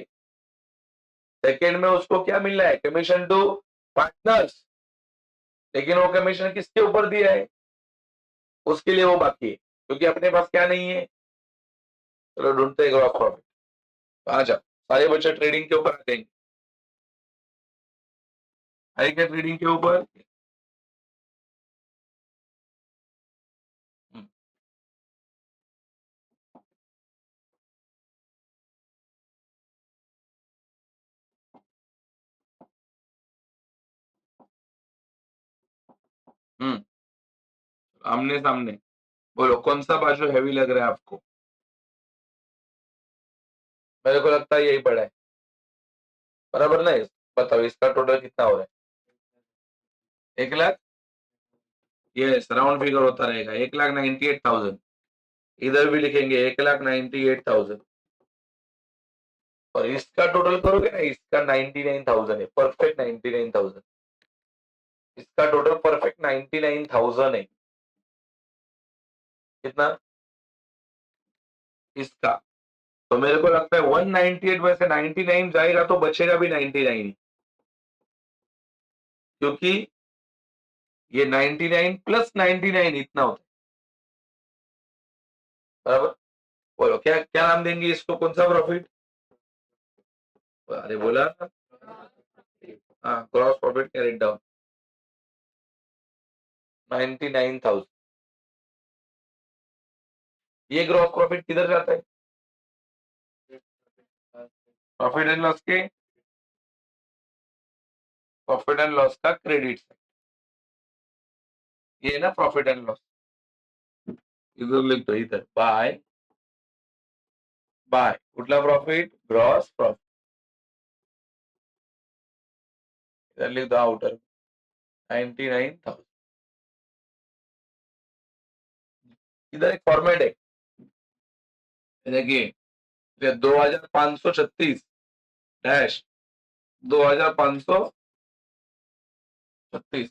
Speaker 1: सेकेंड में उसको क्या मिल रहा है, कमीशन टू पार्टनर्स, लेकिन वो कमीशन किसके ऊपर दिया है, उसके लिए वो बाकी है, क्योंकि अपने पास क्या नहीं है। चलो ढूंढते हैं ग्रॉस प्रॉफिट, आ जाओ, सारे बच्चे ट्रेडिंग के ऊपर आते हैं, आएंगे ट्रेडिंग के ऊपर। आमने सामने, बोलो कौन सा बाजू हैवी लग रहा है आपको, मेरे को लगता है यही बड़ा है, बराबर ना। बताओ इसका टोटल कितना हो रहा है, 1 लाख, यस राउंड फिगर होता रहेगा, 1,98,000, इधर भी लिखेंगे 1,98,000, और इसका टोटल करोगे ना, इसका 99,000 है, परफेक्ट 99,000। इसका टोटल परफेक्ट 99,000 है। कितना इसका? तो मेरे को लगता है 198 में से 99 जाएगा तो बचेगा भी 99, क्योंकि ये 99 प्लस 99 इतना होता है, बराबर। बोलो क्या क्या नाम देंगे इसको, कौन सा प्रॉफिट? अरे बोला था, हाँ, ग्रॉस प्रॉफिट कैरिड डाउन 99,000। ये ग्रॉस प्रॉफिट किधर जाता है? प्रॉफिट एंड लॉस के, प्रॉफिट एंड लॉस का क्रेडिट, ये ना प्रॉफिट एंड लॉस। इधर लिख दो, इधर बाय बाय कुठला प्रॉफिट? Gross profit. इधर लिख दो आउटर 99,000। इधर एक फॉर्मेट है, देखिए 2536 डैश 2536।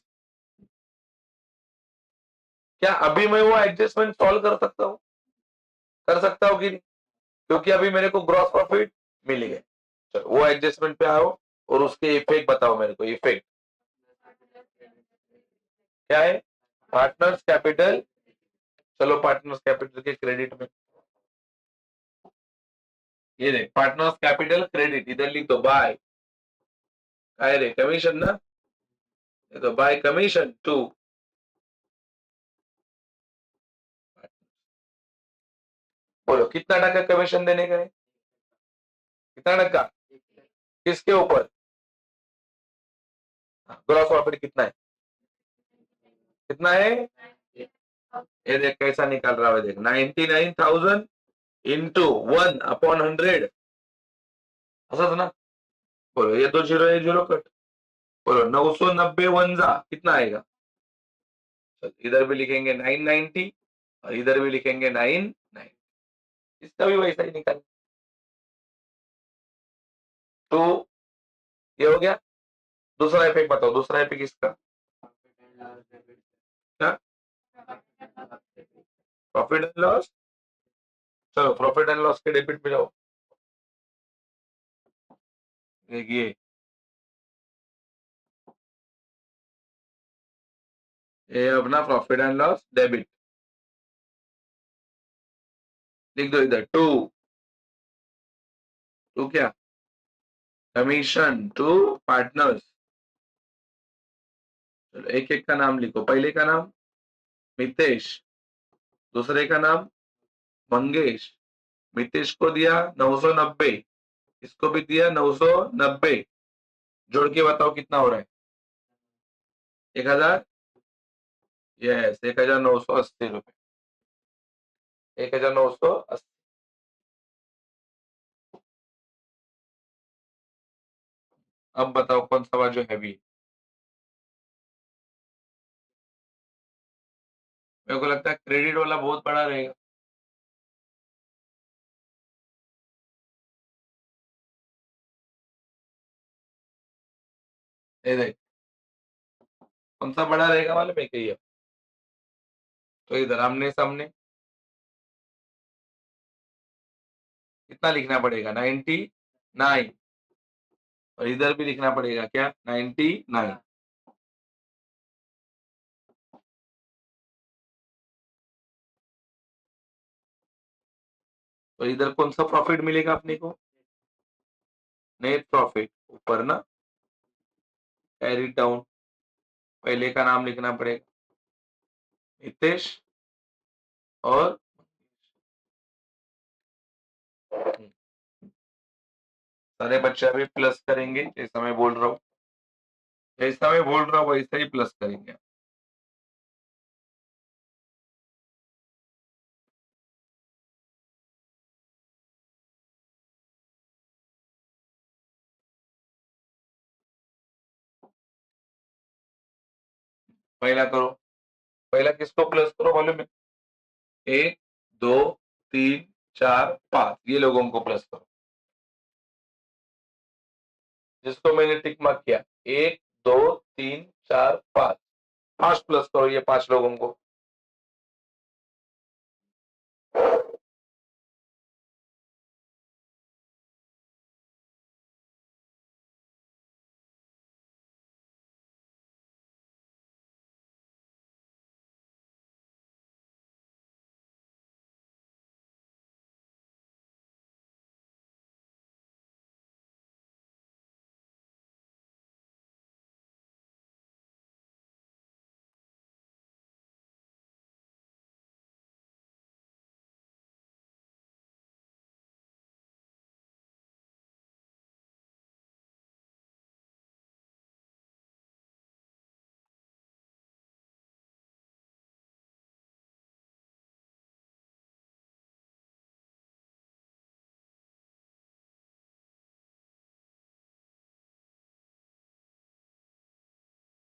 Speaker 1: क्या अभी मैं वो एडजस्टमेंट सॉल्व कर सकता हूँ? कर सकता हूँ कि नहीं? क्योंकि अभी मेरे को ग्रॉस प्रॉफिट मिल गए। चलो वो एडजस्टमेंट पे आओ और उसके इफेक्ट बताओ मेरे को। इफेक्ट क्या है? Partners capital. चलो पार्टनर्स कैपिटल के क्रेडिट में, ये देख पार्टनर्स कैपिटल क्रेडिट, इधर लिख दो बाय, काय रे कमीशन ना, ये तो बाय कमीशन टू। बोलो कितना टका कमीशन देने का है? कितना टका? किसके ऊपर? ग्रॉस प्रॉफिट कितना है? कितना है? ये देख कैसा निकाल रहा है, देख 99,000 इंटू 1/100, असंच ना? बोलो ये तो जीरो, ये जीरो कट। बोलो 990 वन जा कितना आएगा? इधर भी लिखेंगे 990 और इधर भी लिखेंगे 990, इसका भी वैसा ही निकाल। तो ये हो गया। दूसरा इफेक्ट बताओ, दूसरा इफेक्ट इसका क्या? Profit and loss. चलो प्रॉफिट एंड लॉस के डेबिट पे जाओ, देखिए ये अपना प्रॉफिट एंड लॉस डेबिट, लिख दो इधर टू। टू क्या? Commission to partners. चलो एक एक का नाम लिखो। पहले का नाम मितेश, दूसरे का नाम मंगेश। मितेश को दिया 990, इसको भी दिया 990, जोड़ के बताओ कितना हो रहा है? 1000। यस 1980 रुपए, 1980। अब बताओ कौन सा जो हैवी? मेरे को लगता है क्रेडिट वाला बहुत बड़ा रहेगा। ये देख कौन सा बड़ा रहेगा मालूम है क्या? ये तो इधर आमने सामने कितना लिखना पड़ेगा? 99, और इधर भी लिखना पड़ेगा क्या? 99। तो इधर कौन सा प्रॉफिट मिलेगा अपने को? नेट प्रॉफिट ऊपर ना, कैरी डाउन। पहले का नाम लिखना पड़ेगा नितेश, और सारे बच्चे अभी प्लस करेंगे जैसा मैं बोल रहा हूँ, जैसा मैं बोल रहा हूँ वैसा ही प्लस करेंगे। पहला करो, पहला किसको प्लस करो मालूम है? 1 2 3 4 5 ये लोगों को प्लस करो, जिसको मैंने टिक मार्क किया। 1 2 3 4 5 5 प्लस करो ये 5 लोगों को।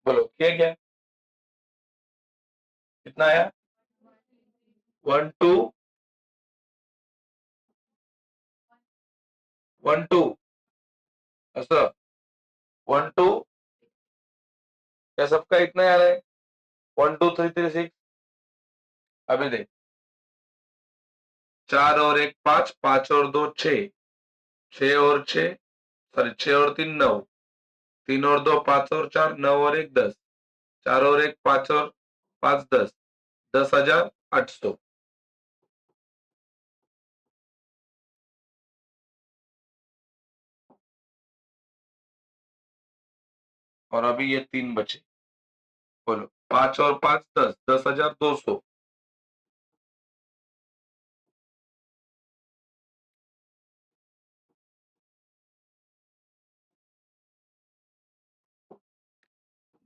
Speaker 1: बोलो किया क्या? कितना आया? 1 2 1 2 असं 1 2 क्या सबका इतना आ रहा है? 1 2 3 3 6 अभी देख 4 और 1 5 5 और 2 6 6 और 6 सॉरी 6 और 3 9 3 और 2 5 और 4 9 और 1 10 4 और 1 5 और 5 10 10,800 और अभी ये 3 बचे। बोलो 5 और 5 10 10,200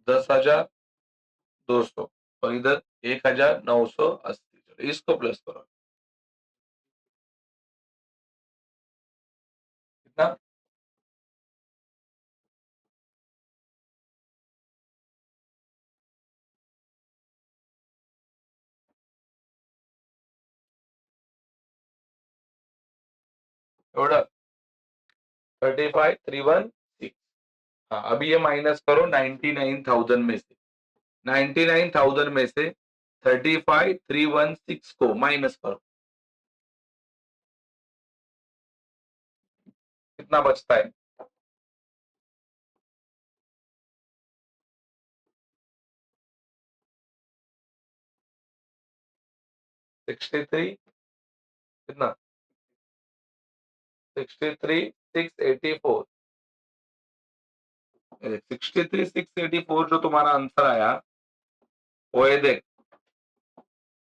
Speaker 1: 10,200 और इधर 1,980 चलो इसको प्लस करो कितना 35,316 हाँ अभी ये माइनस करो 99,000 में से 99,000 में से 35,316 को माइनस करो कितना बचता है? सिक्सटी थ्री कितना 63,684 63,684 जो तुम्हारा आंसर आया वो ये देख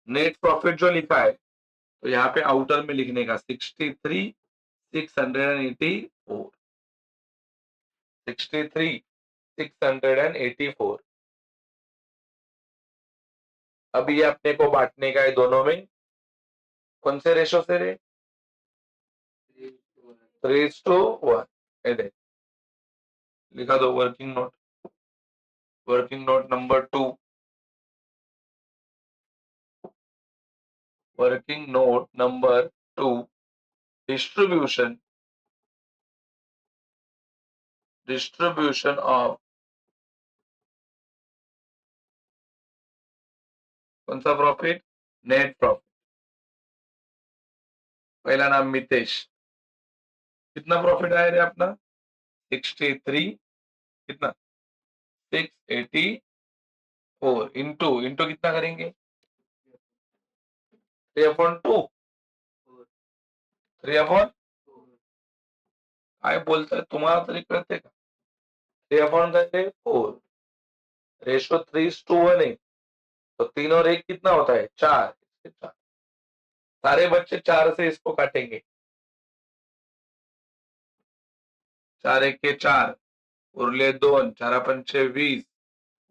Speaker 1: नेट प्रॉफिट जो लिखा है तो यहाँ पे आउटर में लिखने का 63,684 63,684 अब ये अपने को बांटने का है दोनों में कौन से रेशो से रे 3:1 ये देख लिखा दो working note number 2 working note number 2 distribution of कौन सा प्रॉफिट नेट प्रॉफिट पहला नाम मितेश कितना प्रॉफिट आया रे अपना 63 कितना 684 इंटू कितना करेंगे 3/2 3/4 काय बोलताय तुम्हाला तरी कळते का 3/4 रेशो 3:1 है तो 3 और 1 कितना होता है 4 सारे बच्चे 4 से इसको काटेंगे 4 1 के 4 उरले 2 4 5 20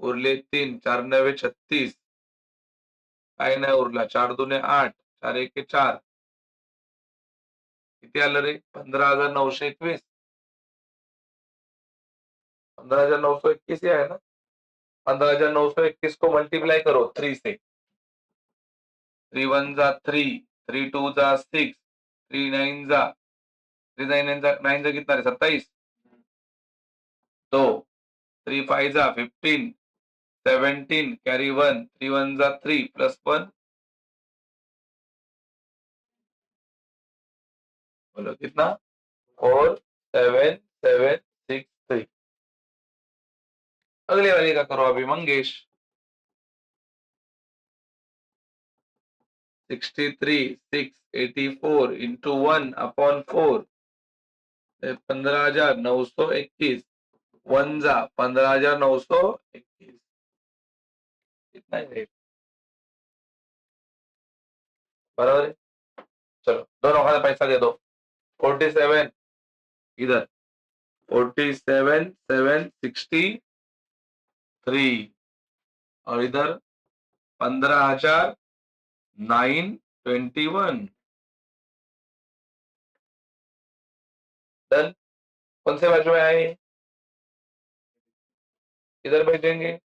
Speaker 1: उरले 3 4 9 36 काय नाही उरला 4 2 8 4 1 4 किती आलं रे 15,921 15,921 ही आहे ना 15,921 को मल्टीप्लाई करो 3 से 3 1 जा 3 3 2 जा 6 3 9 जा 3 9 9 जा कितना रे 27 2 3 5 जा 15, 17 कैरी 1, 3 1 जा 3 प्लस 1, बोलो कितना? 4 7 7 6 3। अगले वाले का करो अभी मंगेश। 63 6 84 इंटू 1 अपॉन 4, 15,921, 1 जा 15,921, कितना है? बराबर है। चलो दोनों का पैसा दे दो। 47 इधर, 47 7 63 और इधर 15,921। डन। कौन से बाजू में आए? इधर भेजेंगे।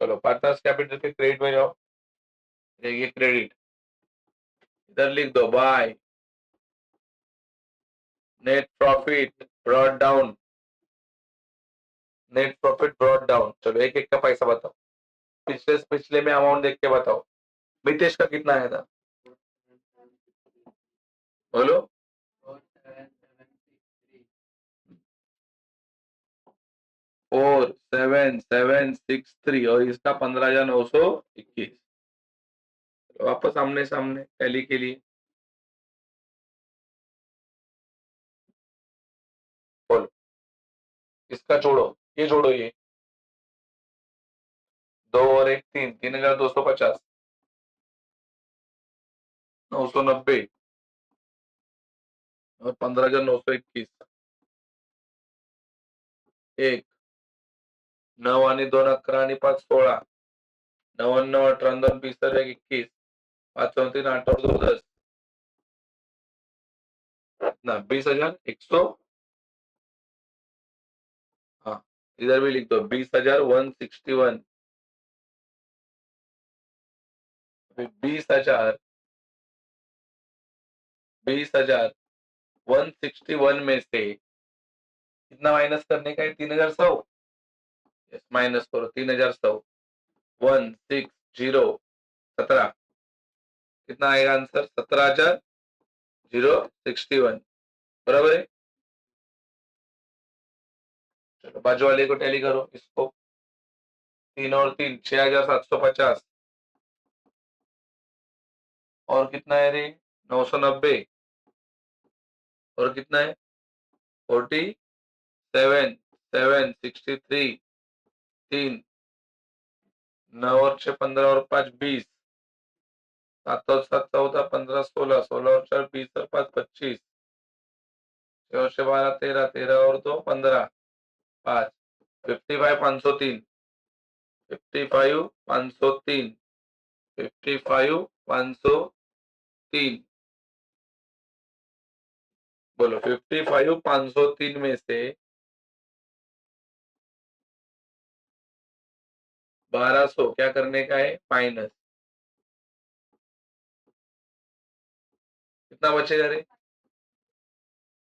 Speaker 1: चलो पार्टनर्स कैपिटल के क्रेडिट में जाओ, ये क्रेडिट इधर लिख दो by net profit brought down, net profit brought down. चलो एक एक का पैसा बताओ, पिछले में अमाउंट देख के बताओ। मितेश का कितना आया था बोलो? 47763 और इसका 15,921। वापस आमने सामने टैली के लिए बोलो। इसका जोड़ो, ये जोड़ो, ये 2 और 1 3, 3,250, 990 और 15,921, 1 9 आणि 2 11 आणि 5 16, 99 18 2 20 1 21, 5 और 3 8 और 2 10, कितना? 20,100। हाँ इधर भी लिख दो 20,161। 20,000 20,161 में से कितना माइनस करने का है? 3,100। माइनस करो 3,100, 160 17, कितना आएगा आंसर? 17,061। बराबर है। चलो बाजू वाले को टैली करो, इसको 3 और 3 6,750 और कितना है रे? 990 और कितना है? 47 763, 3 9 और 6 15 और 5 20, 7 और 7 14 15 16, 16 और 4 20 और 5 25, 6 और 6 12 13, 13 और 2 15, 5 55 503, 55 503, 55 503, बोलो 55 503 में से 1200 क्या करने का है? माइनस। कितना बचेगा रे?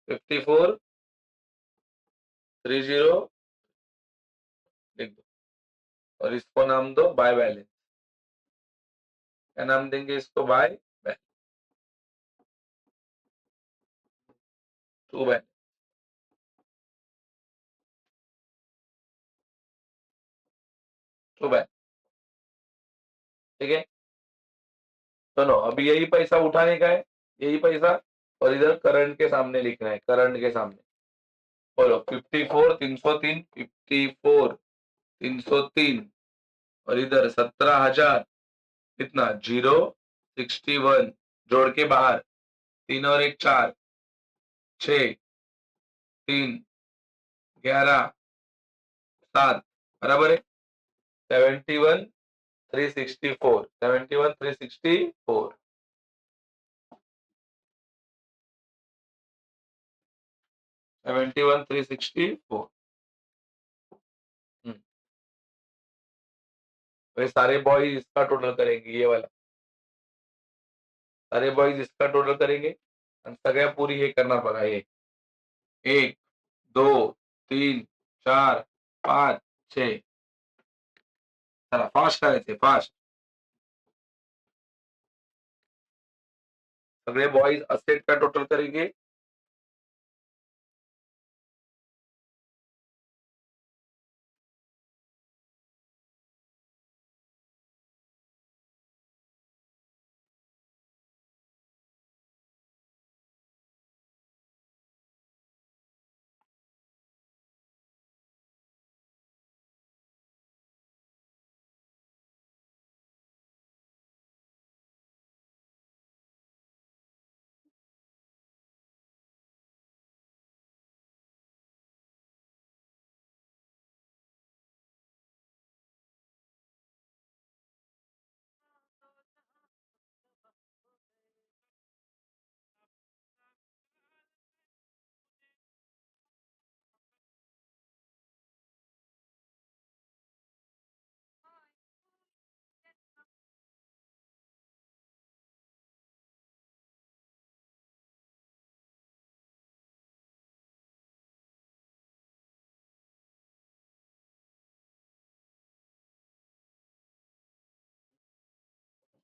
Speaker 1: 54 30 लिख दो और इसको नाम दो बाय बैलेंस। क्या नाम देंगे इसको? By balance, to balance. To balance, ठीक है। सुनो अभी यही पैसा उठाने का है, यही पैसा, और इधर करंट के सामने लिखना है, करंट के सामने। बोलो 54 303, 54 303 और इधर 17,000, कितना? 061 जोड़ के बाहर, 3 और 1 4, 6 3 11 7, बराबर है। 71 364, 71 364, 71 364। वे सारे बॉयज इसका टोटल करेंगे, ये वाला सारे बॉयज इसका टोटल करेंगे और सगळ्या पूरी हे करना बघा। ये 1 2 3 4 5, 6 चला फास्ट करायचे फास्ट. सगळे बॉईज असेट का टोटल करेंगे?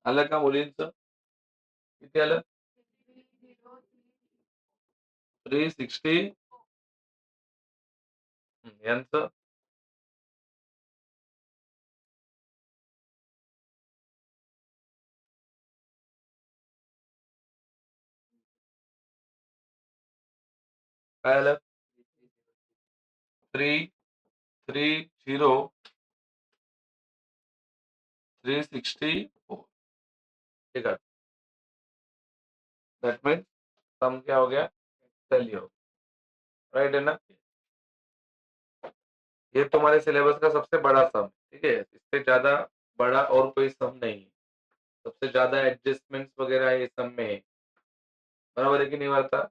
Speaker 1: आलं का मुलींचं? किती आलं? 360 यांचं? काय आलं? 330 364 ठीक है. दैट मीन्स सम क्या हो गया? वैल्यू राइट है ना? ये तुम्हारे सिलेबस का सबसे बड़ा सम, ठीक है? इससे ज्यादा बड़ा और कोई सम नहीं है. सबसे ज्यादा एडजस्टमेंट्स वगैरह ये सम में है. बराबर है कि नहीं वार्ता?